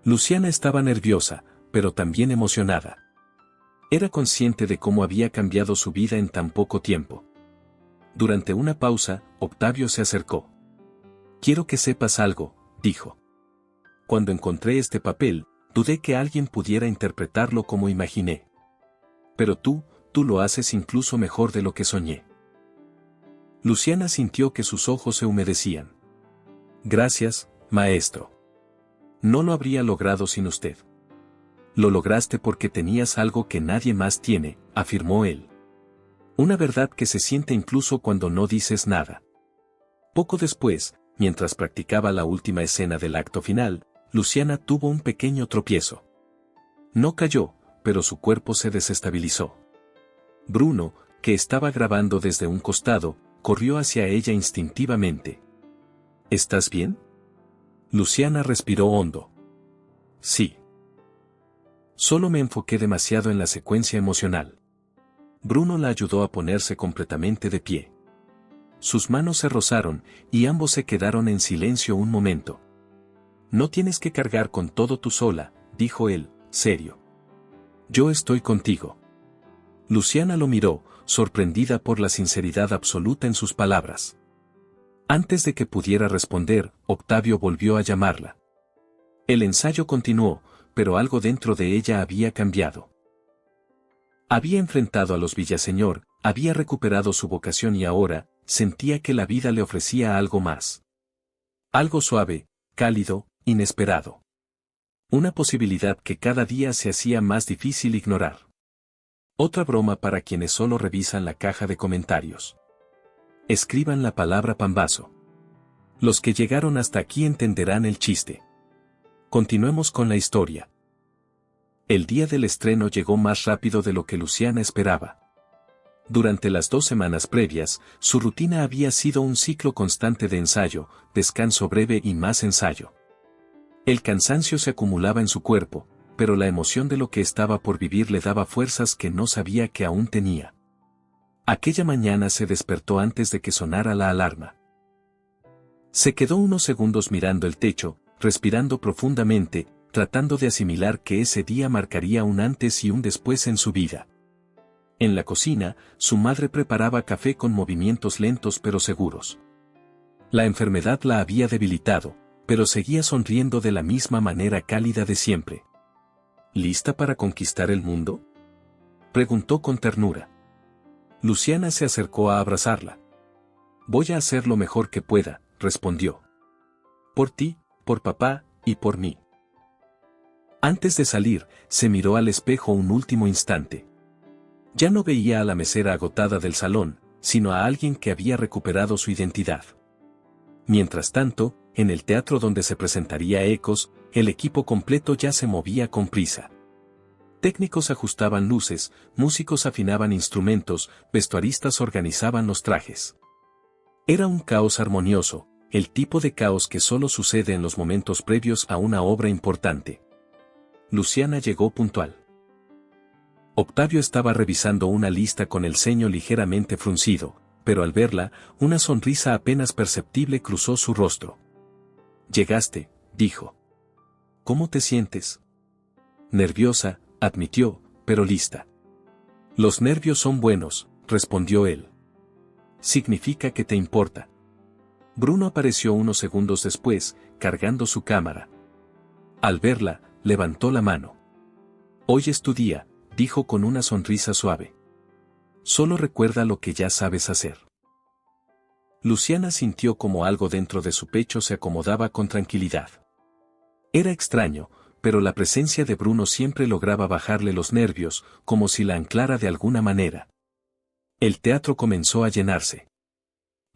S1: Luciana estaba nerviosa, pero también emocionada. Era consciente de cómo había cambiado su vida en tan poco tiempo. Durante una pausa, Octavio se acercó. Quiero que sepas algo, dijo. Cuando encontré este papel, dudé que alguien pudiera interpretarlo como imaginé. Pero tú lo haces incluso mejor de lo que soñé. Luciana sintió que sus ojos se humedecían. Gracias, maestro. No lo habría logrado sin usted. Lo lograste porque tenías algo que nadie más tiene, afirmó él. Una verdad que se siente incluso cuando no dices nada. Poco después, mientras practicaba la última escena del acto final, Luciana tuvo un pequeño tropiezo. No cayó, pero su cuerpo se desestabilizó. Bruno, que estaba grabando desde un costado, corrió hacia ella instintivamente. ¿Estás bien? Luciana respiró hondo. Sí. Solo me enfoqué demasiado en la secuencia emocional. Bruno la ayudó a ponerse completamente de pie. Sus manos se rozaron, y ambos se quedaron en silencio un momento. No tienes que cargar con todo tú sola, dijo él, serio. Yo estoy contigo. Luciana lo miró, sorprendida por la sinceridad absoluta en sus palabras. Antes de que pudiera responder, Octavio volvió a llamarla. El ensayo continuó, pero algo dentro de ella había cambiado. Había enfrentado a los Villaseñor, había recuperado su vocación y ahora, sentía que la vida le ofrecía algo más. Algo suave, cálido, inesperado. Una posibilidad que cada día se hacía más difícil ignorar. Otra broma para quienes solo revisan la caja de comentarios. Escriban la palabra pambazo. Los que llegaron hasta aquí entenderán el chiste. Continuemos con la historia. El día del estreno llegó más rápido de lo que Luciana esperaba. Durante las 2 semanas previas, su rutina había sido un ciclo constante de ensayo, descanso breve y más ensayo. El cansancio se acumulaba en su cuerpo, pero la emoción de lo que estaba por vivir le daba fuerzas que no sabía que aún tenía. Aquella mañana se despertó antes de que sonara la alarma. Se quedó unos segundos mirando el techo, respirando profundamente, tratando de asimilar que ese día marcaría un antes y un después en su vida. En la cocina, su madre preparaba café con movimientos lentos pero seguros. La enfermedad la había debilitado, pero seguía sonriendo de la misma manera cálida de siempre. ¿Lista para conquistar el mundo?, preguntó con ternura. Luciana se acercó a abrazarla. Voy a hacer lo mejor que pueda, respondió. Por ti, por papá, y por mí. Antes de salir, se miró al espejo un último instante. Ya no veía a la mesera agotada del salón, sino a alguien que había recuperado su identidad. Mientras tanto, en el teatro donde se presentaría Ecos, el equipo completo ya se movía con prisa. Técnicos ajustaban luces, músicos afinaban instrumentos, vestuaristas organizaban los trajes. Era un caos armonioso, el tipo de caos que solo sucede en los momentos previos a una obra importante. Luciana llegó puntual. Octavio estaba revisando una lista con el ceño ligeramente fruncido, pero al verla, una sonrisa apenas perceptible cruzó su rostro. Llegaste, dijo. ¿Cómo te sientes? Nerviosa, admitió, pero lista. Los nervios son buenos, respondió él. Significa que te importa. Bruno apareció unos segundos después, cargando su cámara. Al verla, levantó la mano. Hoy es tu día, dijo con una sonrisa suave. Solo recuerda lo que ya sabes hacer. Luciana sintió como algo dentro de su pecho se acomodaba con tranquilidad. Era extraño, pero la presencia de Bruno siempre lograba bajarle los nervios, como si la anclara de alguna manera. El teatro comenzó a llenarse.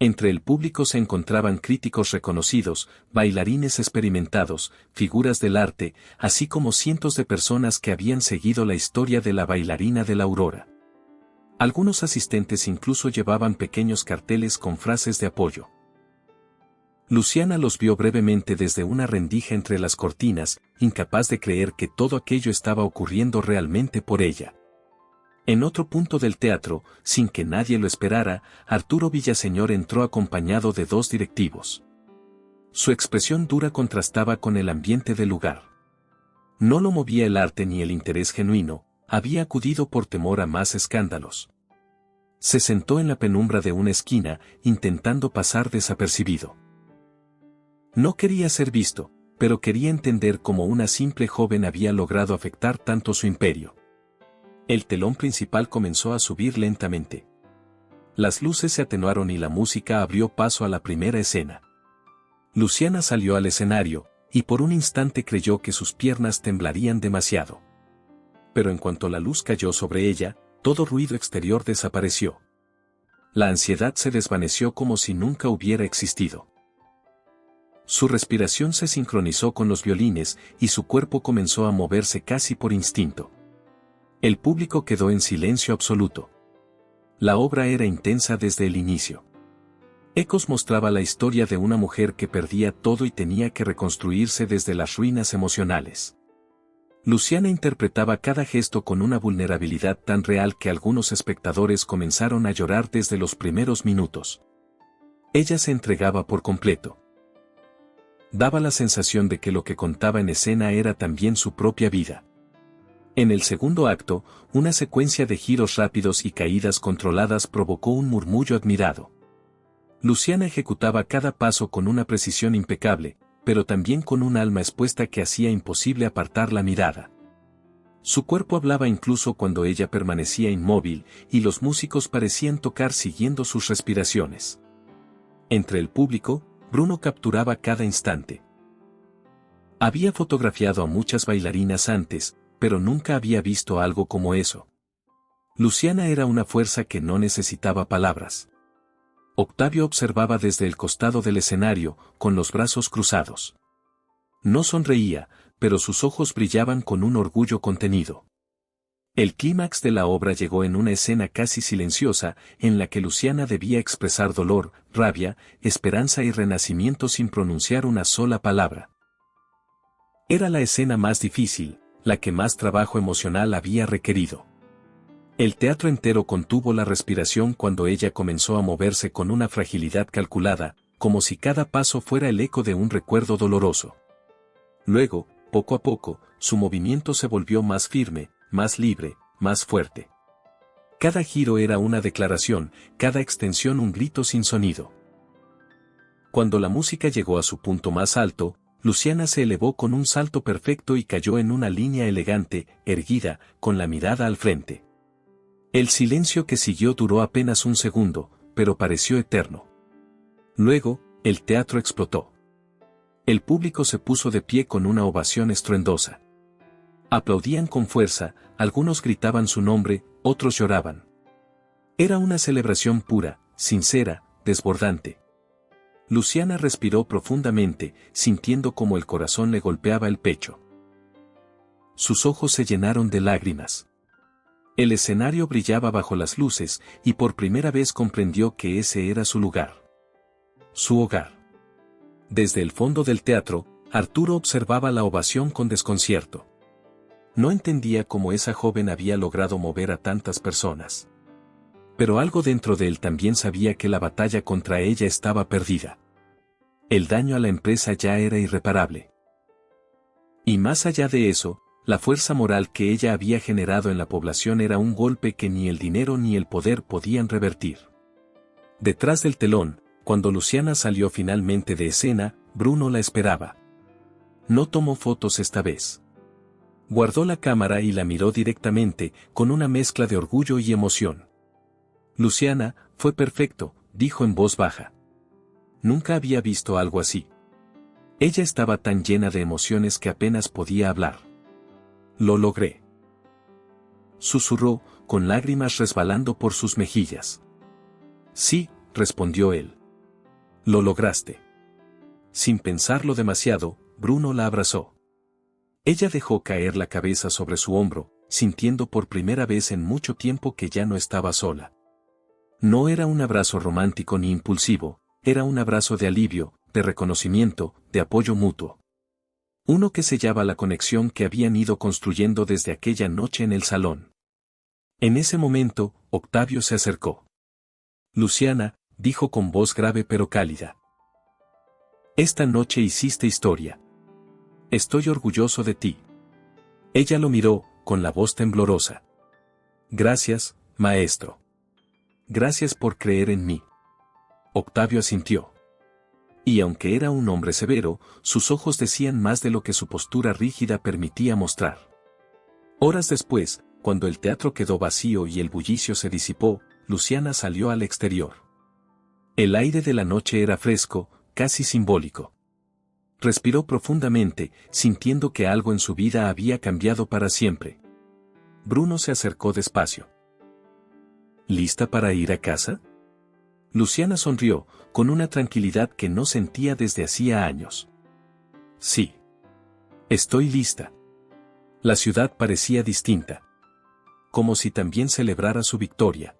S1: Entre el público se encontraban críticos reconocidos, bailarines experimentados, figuras del arte, así como cientos de personas que habían seguido la historia de la bailarina de la Aurora. Algunos asistentes incluso llevaban pequeños carteles con frases de apoyo. Luciana los vio brevemente desde una rendija entre las cortinas, incapaz de creer que todo aquello estaba ocurriendo realmente por ella. En otro punto del teatro, sin que nadie lo esperara, Arturo Villaseñor entró acompañado de 2 directivos. Su expresión dura contrastaba con el ambiente del lugar. No lo movía el arte ni el interés genuino, había acudido por temor a más escándalos. Se sentó en la penumbra de una esquina, intentando pasar desapercibido. No quería ser visto, pero quería entender cómo una simple joven había logrado afectar tanto su imperio. El telón principal comenzó a subir lentamente. Las luces se atenuaron y la música abrió paso a la primera escena. Luciana salió al escenario, y por un instante creyó que sus piernas temblarían demasiado. Pero en cuanto la luz cayó sobre ella, todo ruido exterior desapareció. La ansiedad se desvaneció como si nunca hubiera existido. Su respiración se sincronizó con los violines, y su cuerpo comenzó a moverse casi por instinto. El público quedó en silencio absoluto. La obra era intensa desde el inicio. Ecos mostraba la historia de una mujer que perdía todo y tenía que reconstruirse desde las ruinas emocionales. Luciana interpretaba cada gesto con una vulnerabilidad tan real que algunos espectadores comenzaron a llorar desde los primeros minutos. Ella se entregaba por completo. Daba la sensación de que lo que contaba en escena era también su propia vida. En el segundo acto, una secuencia de giros rápidos y caídas controladas provocó un murmullo admirado. Luciana ejecutaba cada paso con una precisión impecable, pero también con un alma expuesta que hacía imposible apartar la mirada. Su cuerpo hablaba incluso cuando ella permanecía inmóvil, y los músicos parecían tocar siguiendo sus respiraciones. Entre el público, Bruno capturaba cada instante. Había fotografiado a muchas bailarinas antes, pero nunca había visto algo como eso. Luciana era una fuerza que no necesitaba palabras. Octavio observaba desde el costado del escenario, con los brazos cruzados. No sonreía, pero sus ojos brillaban con un orgullo contenido. El clímax de la obra llegó en una escena casi silenciosa, en la que Luciana debía expresar dolor, rabia, esperanza y renacimiento sin pronunciar una sola palabra. Era la escena más difícil, la que más trabajo emocional había requerido. El teatro entero contuvo la respiración cuando ella comenzó a moverse con una fragilidad calculada, como si cada paso fuera el eco de un recuerdo doloroso. Luego, poco a poco, su movimiento se volvió más firme, más libre, más fuerte. Cada giro era una declaración, cada extensión un grito sin sonido. Cuando la música llegó a su punto más alto, Luciana se elevó con un salto perfecto y cayó en una línea elegante, erguida, con la mirada al frente. El silencio que siguió duró apenas un segundo, pero pareció eterno. Luego, el teatro explotó. El público se puso de pie con una ovación estruendosa. Aplaudían con fuerza, algunos gritaban su nombre, otros lloraban. Era una celebración pura, sincera, desbordante. Luciana respiró profundamente, sintiendo como el corazón le golpeaba el pecho. Sus ojos se llenaron de lágrimas. El escenario brillaba bajo las luces, y por primera vez comprendió que ese era su lugar. Su hogar. Desde el fondo del teatro, Arturo observaba la ovación con desconcierto. No entendía cómo esa joven había logrado mover a tantas personas. Pero algo dentro de él también sabía que la batalla contra ella estaba perdida. El daño a la empresa ya era irreparable. Y más allá de eso, la fuerza moral que ella había generado en la población era un golpe que ni el dinero ni el poder podían revertir. Detrás del telón, cuando Luciana salió finalmente de escena, Bruno la esperaba. No tomó fotos esta vez. Guardó la cámara y la miró directamente, con una mezcla de orgullo y emoción. Luciana, fue perfecto, dijo en voz baja. Nunca había visto algo así. Ella estaba tan llena de emociones que apenas podía hablar. Lo logré. Susurró, con lágrimas resbalando por sus mejillas. Sí, respondió él. Lo lograste. Sin pensarlo demasiado, Bruno la abrazó. Ella dejó caer la cabeza sobre su hombro, sintiendo por primera vez en mucho tiempo que ya no estaba sola. No era un abrazo romántico ni impulsivo, era un abrazo de alivio, de reconocimiento, de apoyo mutuo. Uno que sellaba la conexión que habían ido construyendo desde aquella noche en el salón. En ese momento, Octavio se acercó. Luciana, dijo con voz grave pero cálida. Esta noche hiciste historia. Estoy orgulloso de ti. Ella lo miró, con la voz temblorosa. Gracias, maestro. Gracias por creer en mí. Octavio asintió. Y aunque era un hombre severo, sus ojos decían más de lo que su postura rígida permitía mostrar. Horas después, cuando el teatro quedó vacío y el bullicio se disipó, Luciana salió al exterior. El aire de la noche era fresco, casi simbólico. Respiró profundamente, sintiendo que algo en su vida había cambiado para siempre. Bruno se acercó despacio. ¿Lista para ir a casa? Luciana sonrió, con una tranquilidad que no sentía desde hacía años. Sí. Estoy lista. La ciudad parecía distinta. Como si también celebrara su victoria.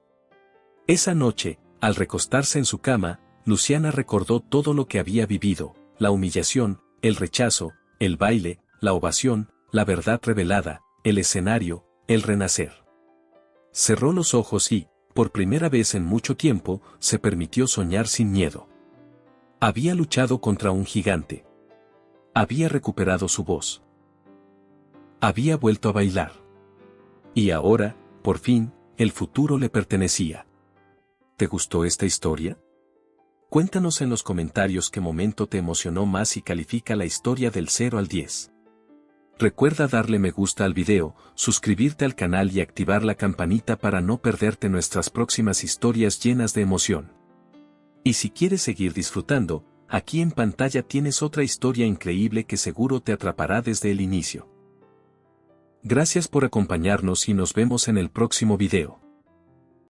S1: Esa noche, al recostarse en su cama, Luciana recordó todo lo que había vivido, la humillación, el rechazo, el baile, la ovación, la verdad revelada, el escenario, el renacer. Cerró los ojos y, por primera vez en mucho tiempo, se permitió soñar sin miedo. Había luchado contra un gigante. Había recuperado su voz. Había vuelto a bailar. Y ahora, por fin, el futuro le pertenecía. ¿Te gustó esta historia? Cuéntanos en los comentarios qué momento te emocionó más y califica la historia del 0 al 10. Recuerda darle me gusta al video, suscribirte al canal y activar la campanita para no perderte nuestras próximas historias llenas de emoción. Y si quieres seguir disfrutando, aquí en pantalla tienes otra historia increíble que seguro te atrapará desde el inicio. Gracias por acompañarnos y nos vemos en el próximo video.